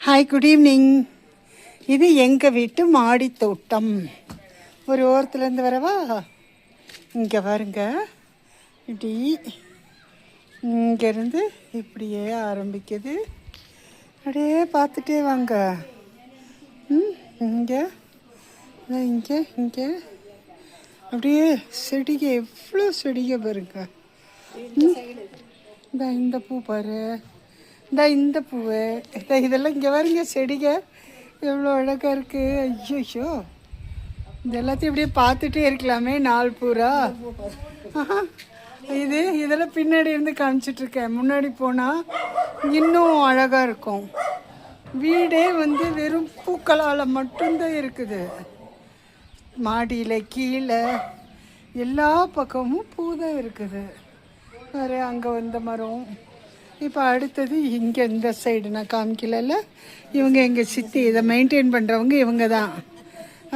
Hi, good evening. இது எங்கள் வீட்டு மாடி தோட்டம். ஒரு ஓரத்துலேருந்து வரவா? இங்கே பாருங்க, இப்படி இங்கேருந்து இப்படியே ஆரம்பிக்குது. அப்படியே பார்த்துட்டே வாங்க. இங்கே இங்கே இங்கே அப்படியே செடிகை, எவ்வளோ செடிகை பாருங்க. இந்த பூ பாரு, இந்த பூவு, இதெல்லாம் இங்கே பாருங்க, செடிகை எவ்வளோ அழகாக இருக்குது. ஐயோ, இது எல்லாத்தையும் இப்படியே பார்த்துட்டே இருக்கலாமே நாள் பூரா. இதெல்லாம் பின்னாடி இருந்து காமிச்சிட்ருக்கேன். முன்னாடி போனால் இன்னும் அழகாக இருக்கும். வீடே வெறும் பூக்களால் மட்டும்தான் இருக்குது. மாடியில் கீழே எல்லா பக்கமும் பூ தான் இருக்குது. வேறு அங்கே வந்த மரம். இப்போ அடுத்தது இங்கே இந்த சைடு நான் காமிக்கல. இவங்க எங்கள் சித்தி, இதை மெயின்டைன் பண்ணுறவங்க இவங்க தான்.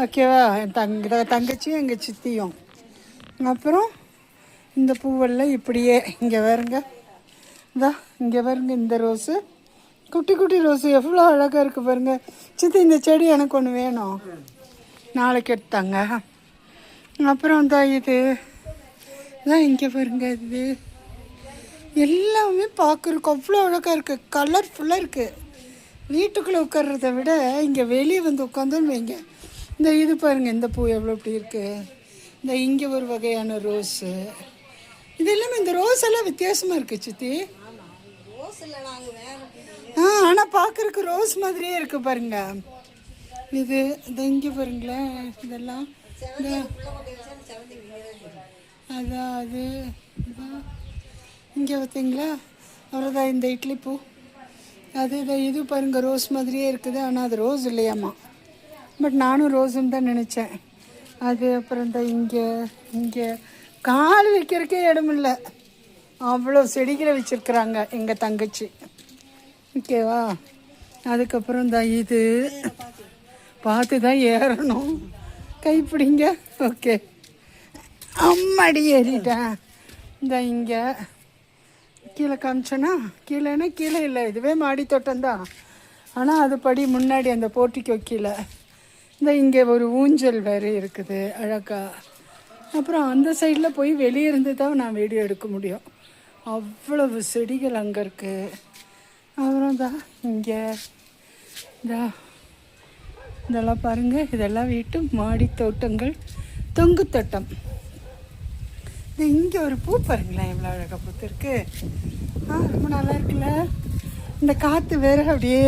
ஓகேவா? என் தங்கச்சியும் எங்கள் சித்தியும். அப்புறம் இந்த பூவெல்லாம் இப்படியே இங்கே பாருங்க. இங்கே பாருங்க, இந்த ரோஸு, குட்டி குட்டி ரோஸு எவ்வளோ அழகாக இருக்குது பாருங்க. சித்தி, இந்த செடி எனக்கு ஒன்று வேணும், நாளைக்கு எடுத்தாங்க. அப்புறம் இதுதான் இங்கே பாருங்க. இது எல்லாமே பார்க்குறக்கு அவ்வளோ அழகாக இருக்குது, கலர்ஃபுல்லாக இருக்குது. வீட்டுக்குள்ளே உட்கார்றத விட இங்கே வெளியே உட்காந்தோன்னு வைங்க. இது பாருங்கள், இந்த பூ எவ்வளோ இப்படி இருக்குது. இங்கே ஒரு வகையான ரோஸு. இது எல்லாமே, இந்த ரோஸ் எல்லாம் வித்தியாசமாக இருக்குது சித்தி. ஆனால் பார்க்குறக்கு ரோஸ் மாதிரியே இருக்குது பாருங்க. இது இங்கே பாருங்களேன், இதெல்லாம் அது இங்கே பார்த்தீங்களா? அவ்வளோதான். இந்த இட்லி பூ இது பாருங்கள், ரோஸ் மாதிரியே இருக்குது. ஆனால் அது ரோஸ் இல்லையாம்மா. பட் நானும் ரோஸுன்னு தான் நினச்சேன். அப்புறம் இங்கே கால் வைக்கிறக்கே இடம் இல்லை, அவ்வளோ செடிகளை வச்சுருக்குறாங்க எங்கள் தங்கச்சி. ஓகேவா? அதுக்கப்புறம் இது பார்த்து தான் ஏறணும். கைப்பிடிங்க. ஓகே, அம்மாடி ஏறிட்டேன். இங்கே கீழே காமிச்சோன்னா, கீழே இல்லை, இதுவே மாடி தோட்டம்தான். ஆனால் அது படி முன்னாடி அந்த போட்டிக்கு கீழே இங்கே ஒரு ஊஞ்சல் வேறு இருக்குது அழகா. அப்புறம் அந்த சைடில் போய் வெளியே இருந்து தான் நான் வீடியோ எடுக்க முடியும், அவ்வளவு செடிகள் அங்கே இருக்குது. அப்புறம் இங்கே இதெல்லாம் பாருங்கள், இதெல்லாம் வீட்டு மாடி தோட்டங்கள், தொங்கு தோட்டம். இங்கே ஒரு பூ பாருங்களேன், எவ்வளோ அழகாக பூத்து இருக்கு. ரொம்ப நல்லா இருக்குல்ல. இந்த காற்று வேறு அப்படியே